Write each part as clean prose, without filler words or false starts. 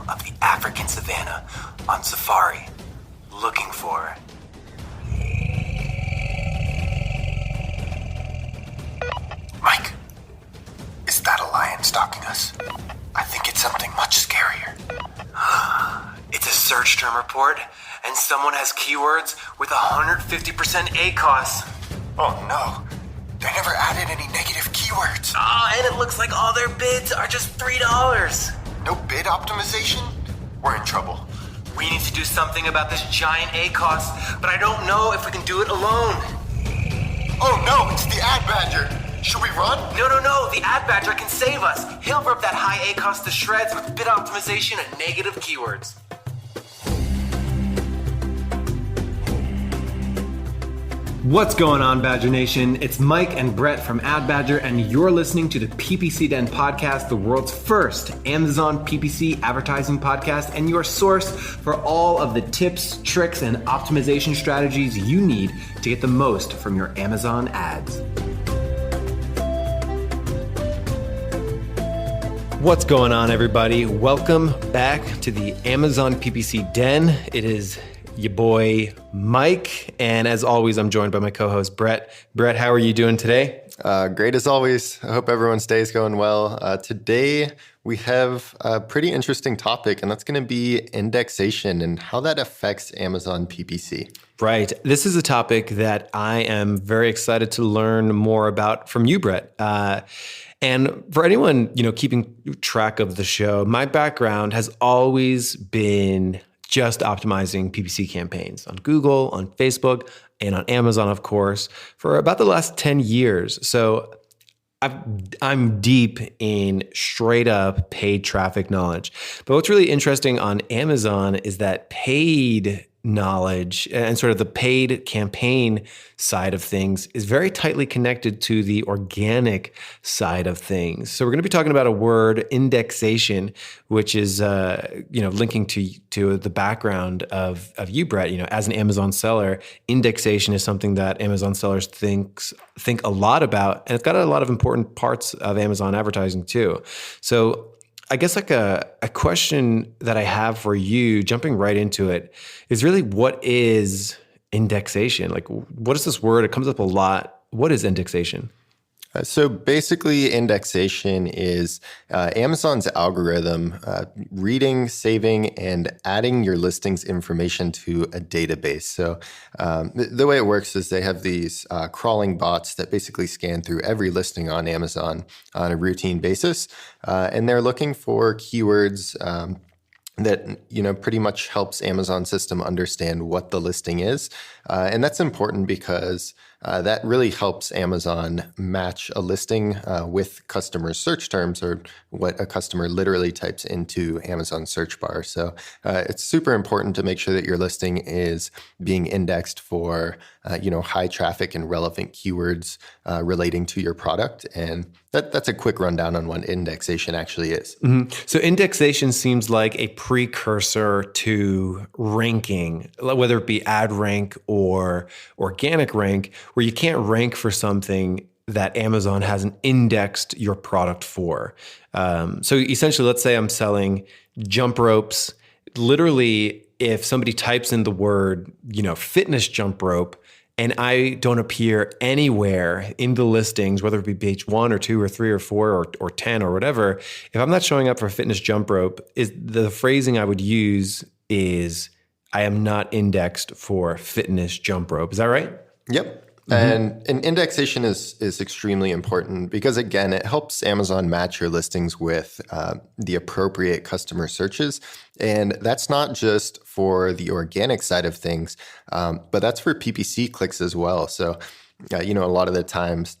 of the African savanna on safari, looking for... Mike, is that a lion stalking us? I think it's something much scarier. It's a search term report, and someone has keywords with 150% ACOS. Oh no, they never added any negative keywords. And it looks like all their bids are just $3. No bid optimization? We're in trouble. We need to do something about this giant ACOS, but I don't know if we can do it alone. Oh no, it's the ad badger. Should we run? No, the ad badger can save us. He'll rip that high ACOS to shreds with bid optimization and negative keywords. What's going on, Badger Nation? It's Mike and Brett from Ad Badger, and you're listening to the PPC Den Podcast, the world's first Amazon PPC advertising podcast, and your source for all of the tips, tricks, and optimization strategies you need to get the most from your Amazon ads. What's going on, everybody? Welcome back to the Amazon PPC Den. It is your boy, Mike. And as always, I'm joined by my co-host, Brett. Brett, how are you doing today? Great as always. I hope everyone's day is going well. Today, we have a pretty interesting topic, and that's going to be indexation and how that affects Amazon PPC. Right. This is a topic that I am very excited to learn more about from you, Brett. And for anyone, keeping track of the show, my background has always been just optimizing PPC campaigns on Google, on Facebook, and on Amazon, of course, for about the last 10 years. So I'm deep in straight up paid traffic knowledge. But what's really interesting on Amazon is that paid knowledge and sort of the paid campaign side of things is very tightly connected to the organic side of things. So we're going to be talking about a word, indexation, which is linking to the background of you, Brett. As an Amazon seller, indexation is something that Amazon sellers think a lot about, and it's got a lot of important parts of Amazon advertising too. So I guess like a question that I have for you, jumping right into it, is really, what is indexation? Like, what is this word? It comes up a lot. What is indexation? So basically, indexation is Amazon's algorithm reading, saving, and adding your listings information to a database. So the way it works is they have these crawling bots that basically scan through every listing on Amazon on a routine basis, and they're looking for keywords that pretty much helps Amazon system understand what the listing is. And that's important because that really helps Amazon match a listing with customer search terms, or what a customer literally types into Amazon search bar. So it's super important to make sure that your listing is being indexed for high traffic and relevant keywords relating to your product. And that's a quick rundown on what indexation actually is. Mm-hmm. So indexation seems like a precursor to ranking, whether it be ad rank or organic rank, where you can't rank for something that Amazon hasn't indexed your product for. So essentially, let's say I'm selling jump ropes. Literally, if somebody types in the word, fitness jump rope, and I don't appear anywhere in the listings, whether it be page 1 or 2 or 3 or 4 or 10 or whatever, if I'm not showing up for fitness jump rope, is the phrasing I would use is, I am not indexed for fitness jump rope. Is that right? Yep. Mm-hmm. And indexation is extremely important because, again, it helps Amazon match your listings with the appropriate customer searches. And that's not just for the organic side of things, but that's for PPC clicks as well. So, a lot of the times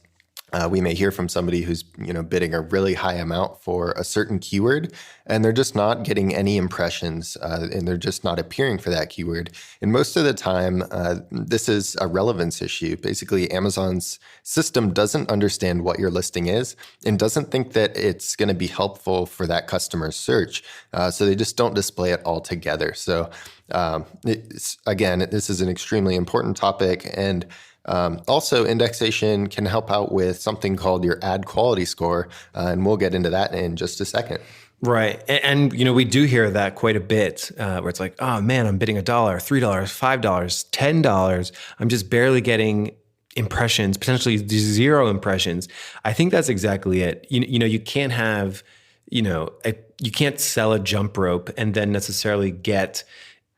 we may hear from somebody who's bidding a really high amount for a certain keyword, and they're just not getting any impressions, and they're just not appearing for that keyword. And most of the time, this is a relevance issue. Basically, Amazon's system doesn't understand what your listing is and doesn't think that it's going to be helpful for that customer's search. So they just don't display it altogether. So again, this is an extremely important topic. And also, indexation can help out with something called your ad quality score, and we'll get into that in just a second. Right. And we do hear that quite a bit where it's like, oh man, I'm bidding $1, $3, $5, $10. I'm just barely getting impressions, potentially 0 impressions. I think that's exactly it. You can't have, you can't sell a jump rope and then necessarily get,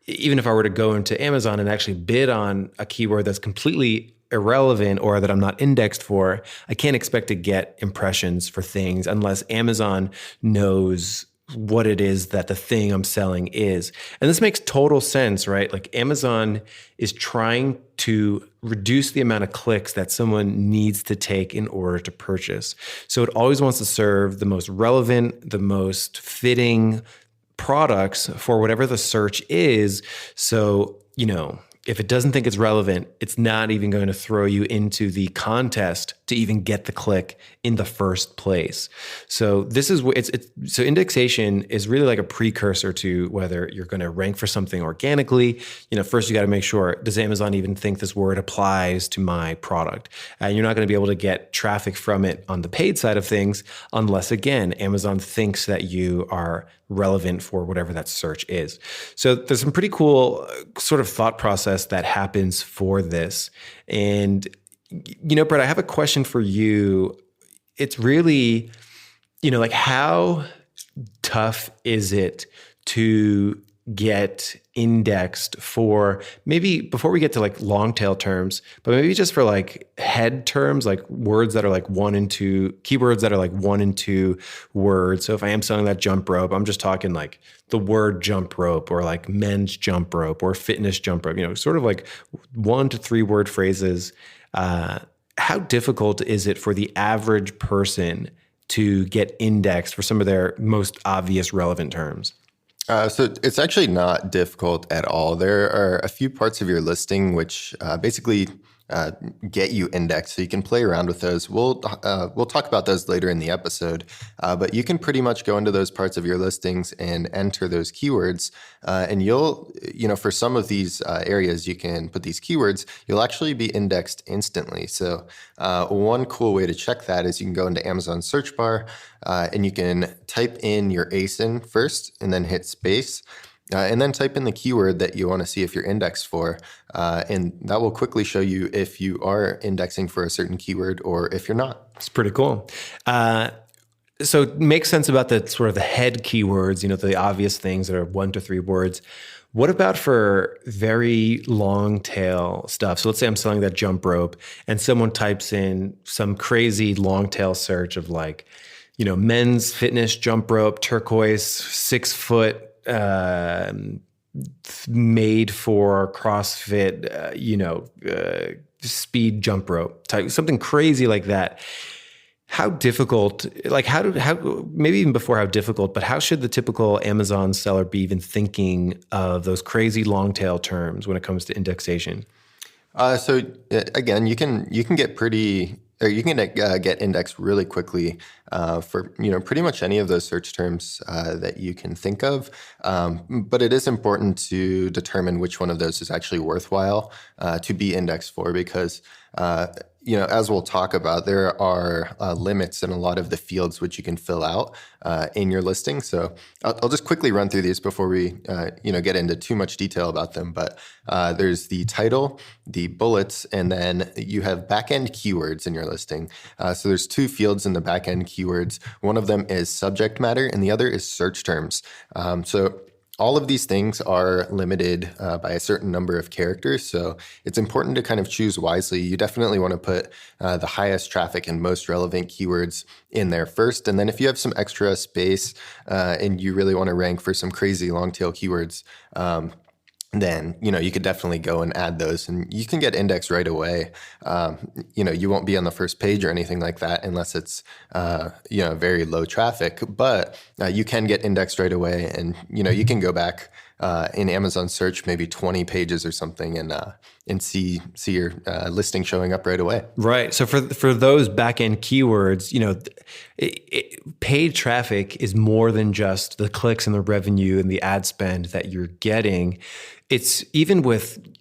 even if I were to go into Amazon and actually bid on a keyword that's completely irrelevant or that I'm not indexed for, I can't expect to get impressions for things unless Amazon knows what it is that the thing I'm selling is. And this makes total sense, right? Like Amazon is trying to reduce the amount of clicks that someone needs to take in order to purchase. So it always wants to serve the most relevant, the most fitting products for whatever the search is. So, if it doesn't think it's relevant, it's not even going to throw you into the contest to even get the click in the first place. So this is so indexation is really like a precursor to whether you're going to rank for something organically. First you got to make sure, does Amazon even think this word applies to my product? And you're not going to be able to get traffic from it on the paid side of things unless, again, Amazon thinks that you are relevant for whatever that search is. So there's some pretty cool sort of thought process that happens for this. And, Brett, I have a question for you. It's really, like how tough is it to get indexed for, maybe before we get to like long tail terms, but maybe just for like head terms, like words that are like 1 and 2, keywords that are like 1 and 2 words. So if I am selling that jump rope, I'm just talking like the word jump rope or like men's jump rope or fitness jump rope, sort of like 1 to 3 word phrases. How difficult is it for the average person to get indexed for some of their most obvious relevant terms? So it's actually not difficult at all. There are a few parts of your listing which basically get you indexed, so you can play around with those. We'll talk about those later in the episode, but you can pretty much go into those parts of your listings and enter those keywords, and you'll, for some of these areas you can put these keywords, you'll actually be indexed instantly. So one cool way to check that is you can go into Amazon search bar and you can type in your ASIN first and then hit space. And then type in the keyword that you want to see if you're indexed for, and that will quickly show you if you are indexing for a certain keyword or if you're not. It's pretty cool. So it makes sense about the sort of the head keywords, the obvious things that are 1 to 3 words. What about for very long tail stuff? So let's say I'm selling that jump rope and someone types in some crazy long tail search of like, men's fitness jump rope, turquoise, 6 foot, made for CrossFit, speed jump rope type, something crazy like that. How difficult, like how maybe even before how difficult, but how should the typical Amazon seller be even thinking of those crazy long tail terms when it comes to indexation? So again, you can get get indexed really quickly for pretty much any of those search terms that you can think of. But it is important to determine which one of those is actually worthwhile to be indexed for, because as we'll talk about, there are limits in a lot of the fields which you can fill out in your listing. So I'll just quickly run through these before we get into too much detail about them. But there's the title, the bullets, and then you have backend keywords in your listing. So there's 2 fields in the backend keywords. One of them is subject matter, and the other is search terms. So all of these things are limited by a certain number of characters, so it's important to kind of choose wisely. You definitely want to put the highest traffic and most relevant keywords in there first, and then if you have some extra space and you really want to rank for some crazy long tail keywords, then you could definitely go and add those, and you can get indexed right away. You won't be on the first page or anything like that unless it's very low traffic, but you can get indexed right away, and you can go back in Amazon search maybe 20 pages or something and see your listing showing up right away. Right. So for those back end keywords, paid traffic is more than just the clicks and the revenue and the ad spend that you're getting. It's even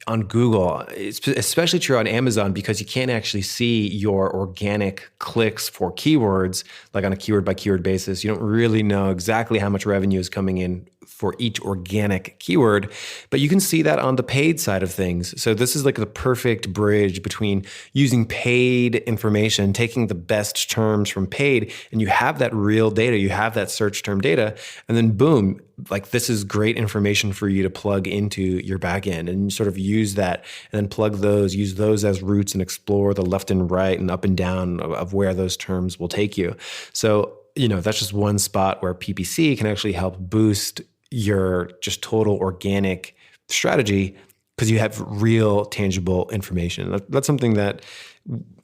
on Google, it's especially true on Amazon because you can't actually see your organic clicks for keywords, like on a keyword by keyword basis. You don't really know exactly how much revenue is coming in for each organic keyword, but you can see that on the paid side of things. So this is like the perfect bridge between using paid information, taking the best terms from paid, and you have that real data, you have that search term data, and then boom, like this is great information for you to plug into your backend and sort of use that and then use those as roots and explore the left and right and up and down of where those terms will take you. So, that's just one spot where PPC can actually help boost your just total organic strategy because you have real tangible information. That's something that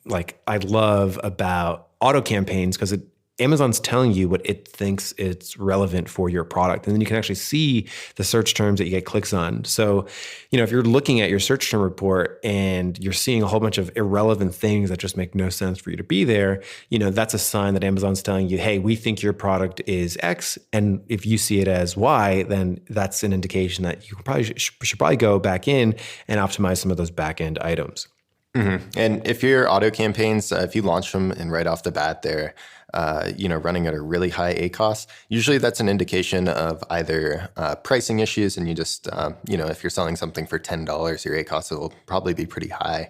like I love about auto campaigns because Amazon's telling you what it thinks it's relevant for your product. And then you can actually see the search terms that you get clicks on. So, if you're looking at your search term report and you're seeing a whole bunch of irrelevant things that just make no sense for you to be there, that's a sign that Amazon's telling you, hey, we think your product is X. And if you see it as Y, then that's an indication that you should probably go back in and optimize some of those back end items. Mm-hmm. And if your auto campaigns, if you launch them and right off the bat they're, running at a really high ACoS, usually that's an indication of either pricing issues, and you just, if you're selling something for $10, your ACoS will probably be pretty high.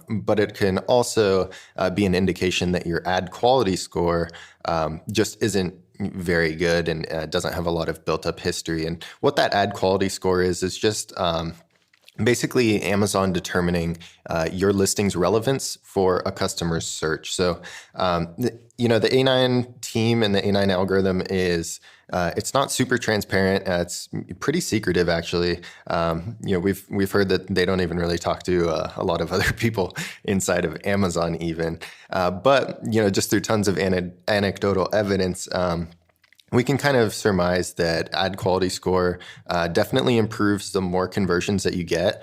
But it can also be an indication that your ad quality score just isn't very good and doesn't have a lot of built up history. And what that ad quality score is just basically Amazon determining your listing's relevance for a customer's search. So, the A9 team and the A9 algorithm is, it's not super transparent. It's pretty secretive, actually. We've heard that they don't even really talk to a lot of other people inside of Amazon even. But, just through tons of anecdotal evidence, we can kind of surmise that ad quality score definitely improves the more conversions that you get,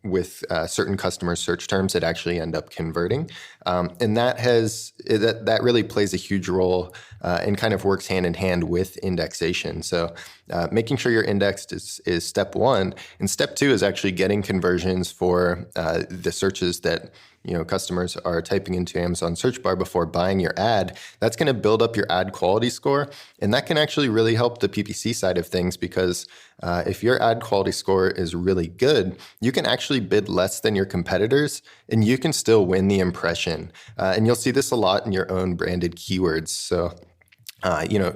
with certain customer search terms that actually end up converting. And that really plays a huge role and kind of works hand in hand with indexation. So making sure you're indexed is step one. And step two is actually getting conversions for the searches that customers are typing into Amazon search bar before buying your ad. That's going to build up your ad quality score. And that can actually really help the PPC side of things because if your ad quality score is really good, you can actually bid less than your competitors and you can still win the impression. And you'll see this a lot in your own branded keywords. So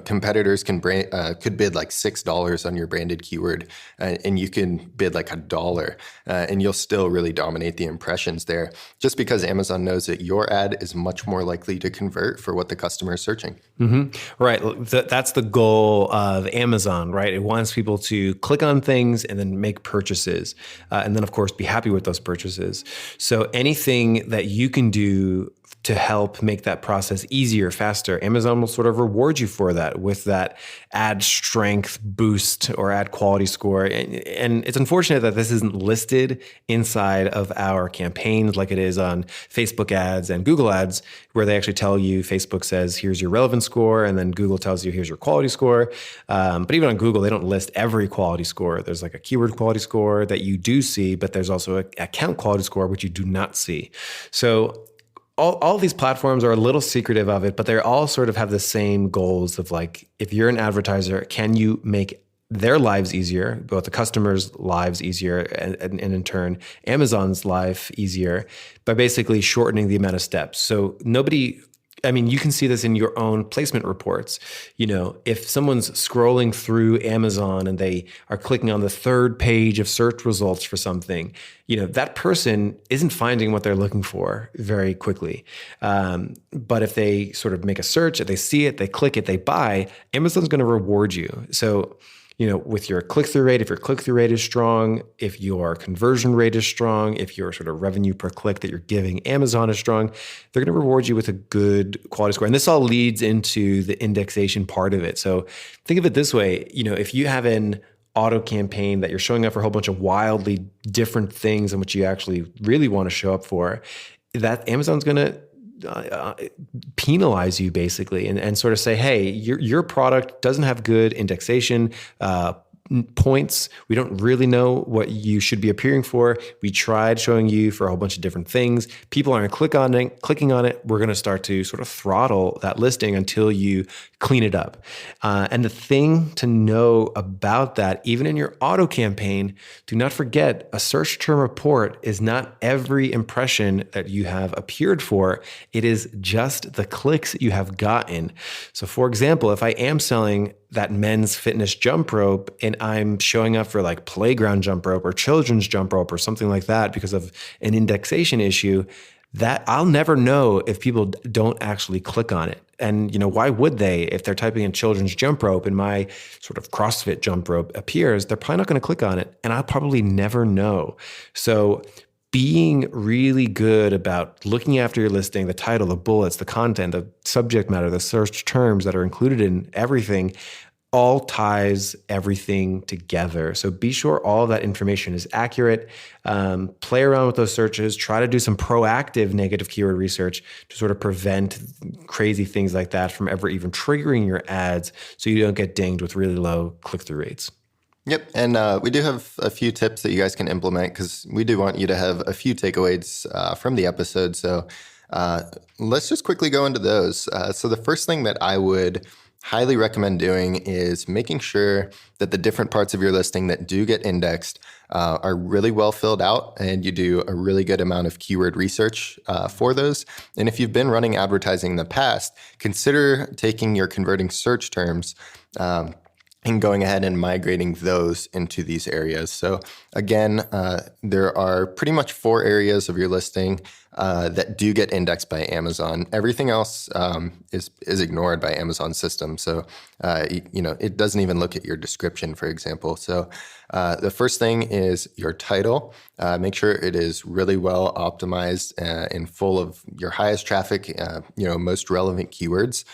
competitors could bid like $6 on your branded keyword, and you can bid like $1, and you'll still really dominate the impressions there, just because Amazon knows that your ad is much more likely to convert for what the customer is searching. Mm-hmm. Right. That's the goal of Amazon, right? It wants people to click on things and then make purchases, and then of course be happy with those purchases. So anything that you can do to help make that process easier, faster, Amazon will sort of reward you for that with that ad strength boost or ad quality score. And it's unfortunate that this isn't listed inside of our campaigns like it is on Facebook ads and Google ads, where they actually tell you, Facebook says, here's your relevance score, and then Google tells you, here's your quality score. But even on Google, they don't list every quality score. There's like a keyword quality score that you do see, but there's also an account quality score, which you do not see. So all these platforms are a little secretive of it, but they all sort of have the same goals of like, if you're an advertiser, can you make their lives easier, both the customers' lives easier, and in turn, Amazon's life easier by basically shortening the amount of steps. So you can see this in your own placement reports. If someone's scrolling through Amazon and they are clicking on the third page of search results for something, that person isn't finding what they're looking for very quickly. But if they sort of make a search, if they see it, they click it, they buy, Amazon's going to reward you. So, with your click-through rate, if your click-through rate is strong, if your conversion rate is strong, if your sort of revenue per click that you're giving Amazon is strong, they're going to reward you with a good quality score. And this all leads into the indexation part of it. So think of it this way, if you have an auto campaign that you're showing up for a whole bunch of wildly different things than what you actually really want to show up for, that Amazon's going to penalize you basically and sort of say, hey, your product doesn't have good indexation. points. We don't really know what you should be appearing for. We tried showing you for a whole bunch of different things. People aren't clicking on it. We're going to start to sort of throttle that listing until you clean it up. And the thing to know about that, even in your auto campaign, do not forget a search term report is not every impression that you have appeared for. It is just the clicks that you have gotten. So for example, if I am selling that men's fitness jump rope and I'm showing up for like playground jump rope or children's jump rope or something like that because of an indexation issue, that I'll never know if people don't actually click on it. And why would they? If they're typing in children's jump rope and my sort of CrossFit jump rope appears, they're probably not going to click on it, and I'll probably never know. So being really good about looking after your listing, the title, the bullets, the content, the subject matter, the search terms that are included in everything, all ties everything together. So be sure all of that information is accurate. Play around with those searches. Try to do some proactive negative keyword research to sort of prevent crazy things like that from ever even triggering your ads so you don't get dinged with really low click-through rates. Yep. And we do have a few tips that you guys can implement because we do want you to have a few takeaways from the episode. So let's just quickly go into those. So the first thing that I would highly recommend doing is making sure that the different parts of your listing that do get indexed are really well filled out and you do a really good amount of keyword research for those. And if you've been running advertising in the past, consider taking your converting search terms and going ahead and migrating those into these areas. So again, there are pretty much 4 areas of your listing that do get indexed by Amazon. Everything else is ignored by Amazon's system. So, it doesn't even look at your description, for example. So the first thing is your title. Make sure it is really well optimized and full of your highest traffic, most relevant keywords.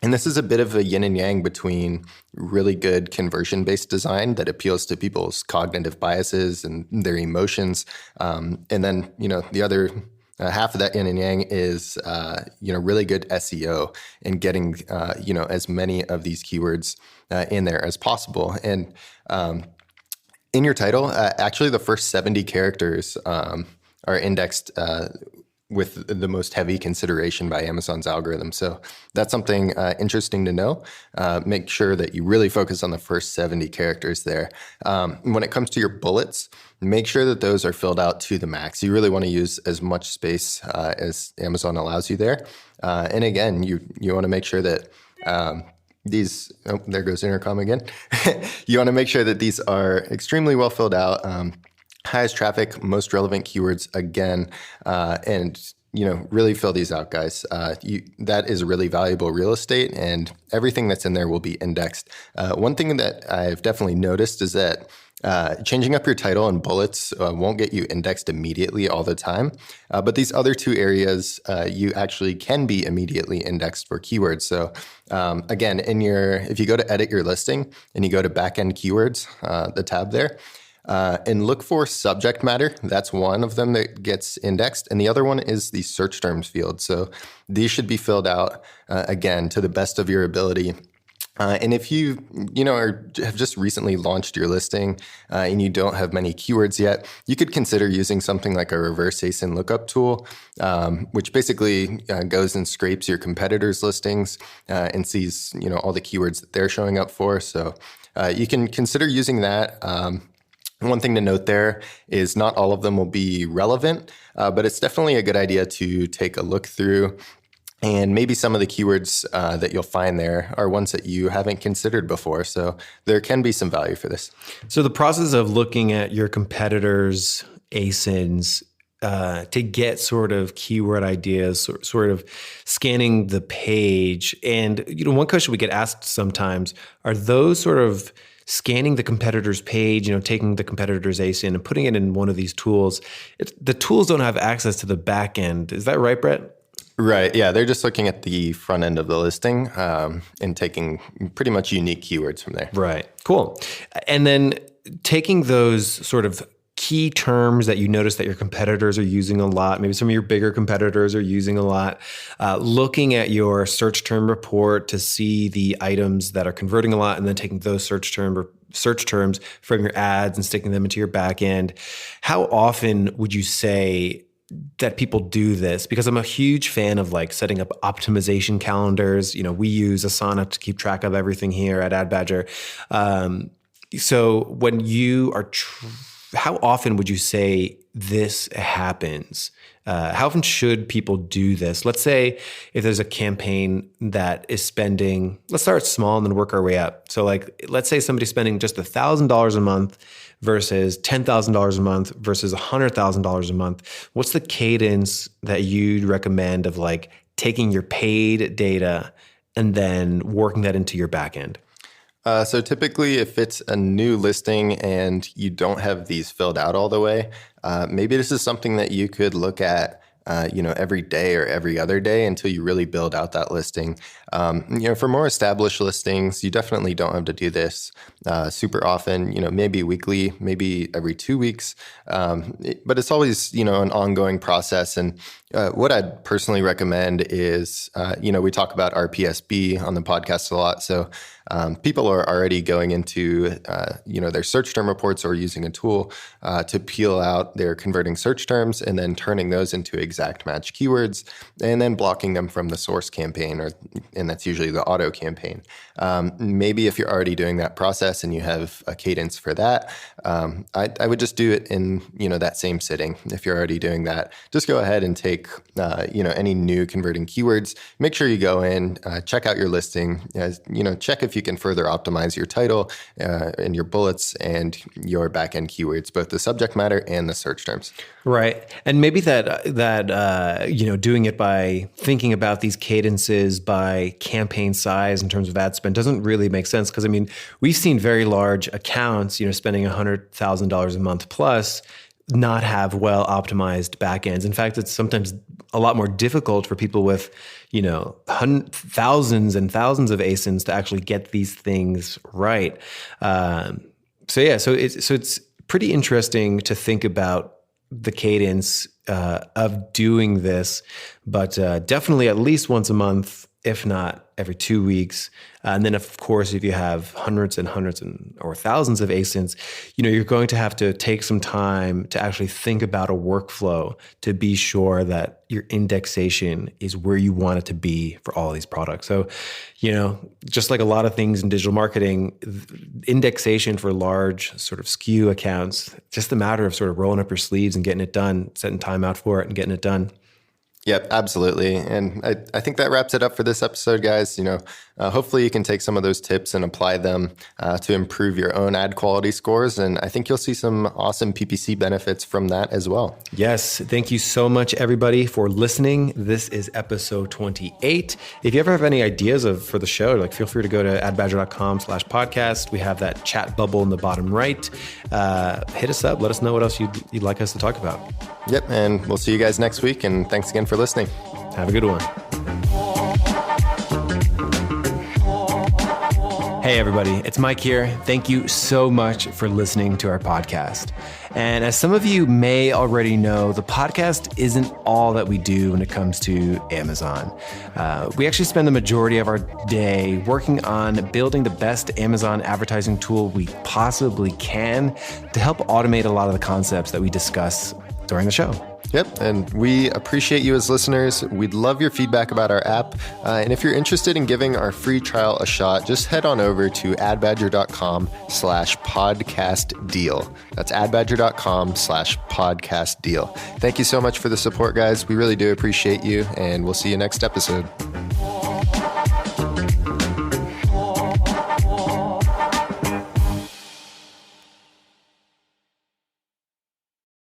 And this is a bit of a yin and yang between really good conversion-based design that appeals to people's cognitive biases and their emotions. And then, the other half of that yin and yang is, really good SEO and getting, as many of these keywords in there as possible. And in your title, actually the first 70 characters are indexed with the most heavy consideration by Amazon's algorithm. So that's something interesting to know. Make sure that you really focus on the first 70 characters there. When it comes to your bullets, make sure that those are filled out to the max. You really want to use as much space as Amazon allows you there. And again, you want to make sure that these, there goes intercom again. You want to make sure that these are extremely well filled out. Highest traffic, most relevant keywords again, and really fill these out, guys. That is really valuable real estate, and everything that's in there will be indexed. One thing that I've definitely noticed is that changing up your title and bullets won't get you indexed immediately all the time, but these other 2 areas, you actually can be immediately indexed for keywords. So again, if you go to edit your listing and you go to backend keywords, the tab there, and look for subject matter. That's one of them that gets indexed. And the other one is the search terms field. So these should be filled out, again, to the best of your ability. And if you have just recently launched your listing and you don't have many keywords yet, you could consider using something like a reverse ASIN lookup tool, which basically goes and scrapes your competitors' listings and sees all the keywords that they're showing up for. So you can consider using that. One thing to note there is not all of them will be relevant, but it's definitely a good idea to take a look through. And maybe some of the keywords that you'll find there are ones that you haven't considered before. So there can be some value for this. So the process of looking at your competitors' ASINs to get sort of keyword ideas, sort of scanning the page. And one question we get asked sometimes, are those sort of scanning the competitor's page, taking the competitor's ASIN and putting it in one of these tools? The tools don't have access to the back end. Is that right, Brett? Right. Yeah. They're just looking at the front end of the listing and taking pretty much unique keywords from there. Right. Cool. And then taking those sort of key terms that you notice that your competitors are using a lot, maybe some of your bigger competitors are using a lot, looking at your search term report to see the items that are converting a lot, and then taking those search terms from your ads and sticking them into your back end. How often would you say that people do this? Because I'm a huge fan of like setting up optimization calendars. We use Asana to keep track of everything here at AdBadger. So when you are, how often would you say this happens? How often should people do this? Let's say if there's a campaign that is spending, let's start small and then work our way up. So like, let's say somebody's spending just $1,000 a month versus $10,000 a month versus $100,000 a month. What's the cadence that you'd recommend of like taking your paid data and then working that into your back end? So typically if it's a new listing and you don't have these filled out all the way, maybe this is something that you could look at every day or every other day until you really build out that listing. For more established listings, you definitely don't have to do this super often, maybe weekly, maybe every 2 weeks. But it's always, an ongoing process. And what I'd personally recommend is, we talk about RPSB on the podcast a lot. So people are already going into, their search term reports or using a tool to peel out their converting search terms and then turning those into exact match keywords and then blocking them from the source campaign, and that's usually the auto campaign. Maybe if you're already doing that process and you have a cadence for that, I would just do it in, that same sitting. If you're already doing that, just go ahead and take, any new converting keywords. Make sure you go in, check out your listing, check if you can further optimize your title and your bullets and your backend keywords, both the subject matter and the search terms. Right. And maybe that doing it by thinking about these cadences by campaign size in terms of ad spend doesn't really make sense. Because we've seen very large accounts, spending $100,000 a month plus not have well optimized backends. In fact, it's sometimes a lot more difficult for people with, thousands and thousands of ASINs to actually get these things right. So it's pretty interesting to think about the cadence of doing this, but definitely at least once a month, if not every 2 weeks. And then, of course, if you have hundreds or thousands of ASINs, you're going to have to take some time to actually think about a workflow to be sure that your indexation is where you want it to be for all of these products. So, just like a lot of things in digital marketing, indexation for large sort of SKU accounts, just a matter of sort of rolling up your sleeves and getting it done, setting time out for it and getting it done. Yep, absolutely. And I think that wraps it up for this episode, guys. Hopefully you can take some of those tips and apply them to improve your own ad quality scores. And I think you'll see some awesome PPC benefits from that as well. Yes. Thank you so much, everybody, for listening. This is episode 28. If you ever have any ideas for the show, feel free to go to adbadger.com/podcast. We have that chat bubble in the bottom right. Hit us up. Let us know what else you'd like us to talk about. Yep. And we'll see you guys next week. And thanks again for listening. Have a good one. Hey, everybody. It's Mike here. Thank you so much for listening to our podcast. And as some of you may already know, the podcast isn't all that we do when it comes to Amazon. We actually spend the majority of our day working on building the best Amazon advertising tool we possibly can to help automate a lot of the concepts that we discuss during the show. Yep, and we appreciate you as listeners. We'd love your feedback about our app. And if you're interested in giving our free trial a shot, just head on over to adbadger.com/podcast deal. That's adbadger.com/podcast deal. Thank you so much for the support, guys. We really do appreciate you, and we'll see you next episode.